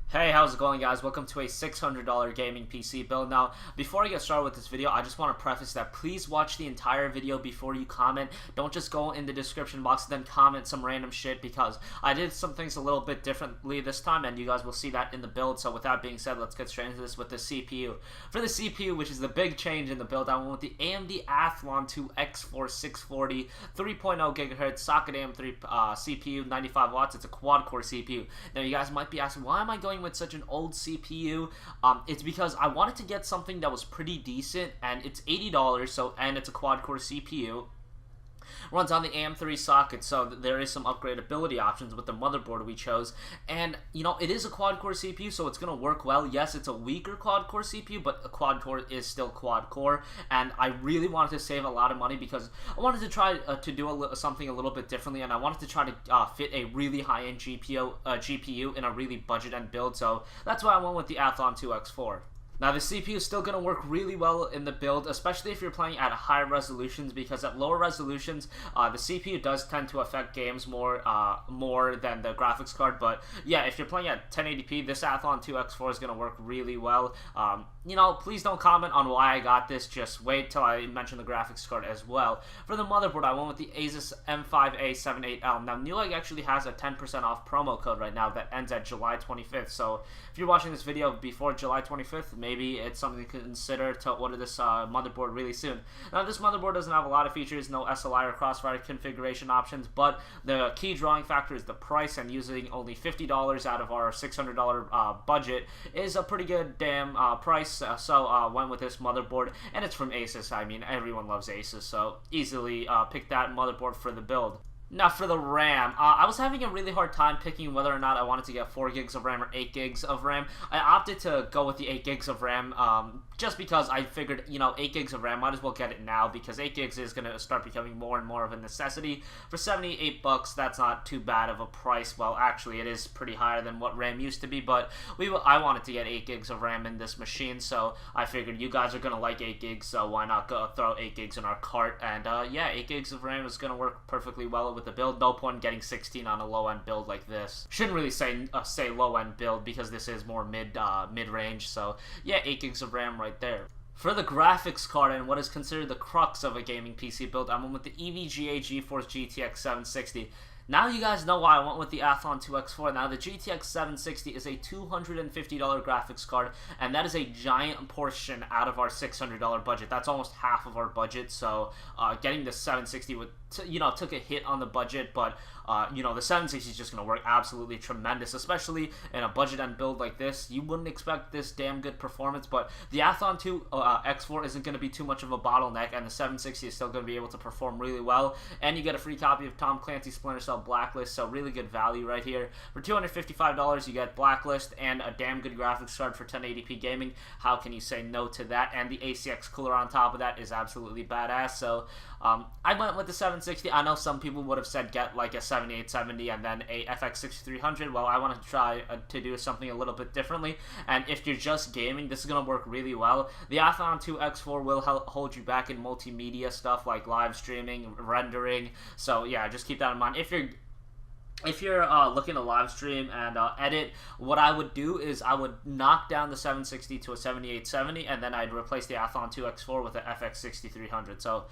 Hey, how's it going, guys? Welcome to a $600 gaming PC build. Now, before I get started with this video, I just want to preface that please watch the entire video before you comment. Don't just go in the description box and then comment some random shit, because I did some things a little bit differently this time, and you guys will see that in the build. So with that being said, let's get straight into this with the CPU. For the CPU, which is the big change in the build, I went with the AMD Athlon 2 X4 640 3.0 GHz socket AM3 CPU, 95 watts. It's a quad-core CPU. Now, you guys might be asking, why am I going with such an old CPU? It's because I wanted to get something that was pretty decent, and it's $80, and it's a quad-core CPU. Runs on the AM3 socket, so there is some upgradability options with the motherboard we chose. And, you know, it is a quad-core CPU, so it's going to work well. Yes, it's a weaker quad-core CPU, but a quad-core is still quad-core. And I really wanted to save a lot of money because I wanted to try to do something a little bit differently, and I wanted to try to fit a really high-end GPU in a really budget-end build. So that's why I went with the Athlon 2 X4. Now, the CPU is still going to work really well in the build, especially if you're playing at higher resolutions, because at lower resolutions, the CPU does tend to affect games more than the graphics card. But yeah, if you're playing at 1080p, this Athlon 2 X4 is going to work really well. You know, please don't comment on why I got this. Just wait till I mention the graphics card as well. For the motherboard, I went with the Asus M5A78L. Now, Newegg actually has a 10% off promo code right now that ends at July 25th. So if you're watching this video before July 25th, maybe it's something to consider to order this motherboard really soon. Now, this motherboard doesn't have a lot of features, no SLI or Crossfire configuration options, but the key drawing factor is the price, and using only $50 out of our $600 budget is a pretty good damn price. So went with this motherboard, and it's from Asus. I mean, everyone loves Asus, so easily pick that motherboard for the build. Now, for the RAM, I was having a really hard time picking whether or not I wanted to get 4 gigs of RAM or 8 gigs of RAM. I opted to go with the 8 gigs of RAM just because I figured, you know, 8 gigs of RAM, might as well get it now, because 8 gigs is going to start becoming more and more of a necessity. For 78 bucks, that's not too bad of a price. Well, actually, it is pretty higher than what RAM used to be, but I wanted to get 8 gigs of RAM in this machine, so I figured you guys are going to like 8 gigs, so why not go throw 8 gigs in our cart? And yeah, 8 gigs of RAM is going to work perfectly well with the build. No point in getting 16 on a low-end build like this. Shouldn't really say low-end build, because this is more mid-range. So yeah, 8 gigs of RAM right there. For the graphics card and what is considered the crux of a gaming PC build, I'm with the EVGA GeForce GTX 760. Now you guys know why I went with the Athlon 2 X4. Now, the GTX 760 is a $250 graphics card, and that is a giant portion out of our $600 budget. That's almost half of our budget, so getting the 760 would, took a hit on the budget, but, the 760 is just going to work absolutely tremendous, especially in a budget-end build like this. You wouldn't expect this damn good performance, but the Athlon 2 X4 isn't going to be too much of a bottleneck, and the 760 is still going to be able to perform really well, and you get a free copy of Tom Clancy's Splinter Cell Blacklist, so really good value right here. For $255, you get Blacklist and a damn good graphics card for 1080p gaming. How can you say no to that? And the ACX cooler on top of that is absolutely badass. So I went with the 760. I know some people would have said get like a 7870 and then a FX 6300. Well, I wanted to try to do something a little bit differently, and if you're just gaming, this is going to work really well. The Athlon 2 X4 will hold you back in multimedia stuff like live streaming, rendering, so yeah, just keep that in mind. If you're looking to live stream and edit, what I would do is I would knock down the 760 to a 7870, and then I'd replace the Athlon 2 X4 with the FX 6300. So,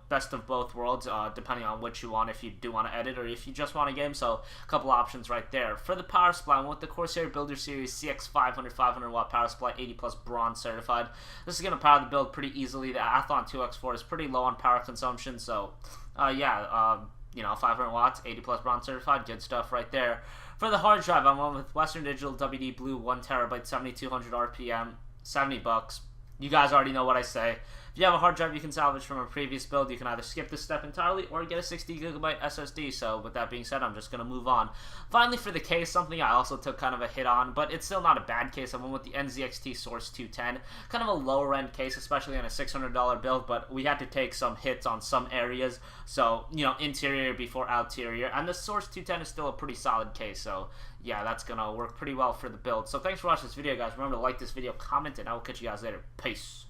best of both worlds, depending on what you want, if you do want to edit or if you just want a game. So, a couple options right there. For the power supply, I went with the Corsair Builder Series CX500 500 watt power supply, 80 plus bronze certified. This is going to power the build pretty easily. The Athlon 2 X4 is pretty low on power consumption, so, 500 watts, 80 plus bronze certified, good stuff right there. For the hard drive, I'm on with Western Digital WD Blue 1 terabyte, 7200 RPM, 70 bucks. You guys already know what I say. If you have a hard drive you can salvage from a previous build, you can either skip this step entirely or get a 60 gigabyte SSD. So with that being said, I'm just going to move on. Finally, for the case, something I also took kind of a hit on, but it's still not a bad case. I went with the NZXT Source 210. Kind of a lower end case, especially on a $600 build, but we had to take some hits on some areas. So, interior before outerior. And the Source 210 is still a pretty solid case, so yeah, that's going to work pretty well for the build. So thanks for watching this video, guys. Remember to like this video, comment, and I will catch you guys later. Peace.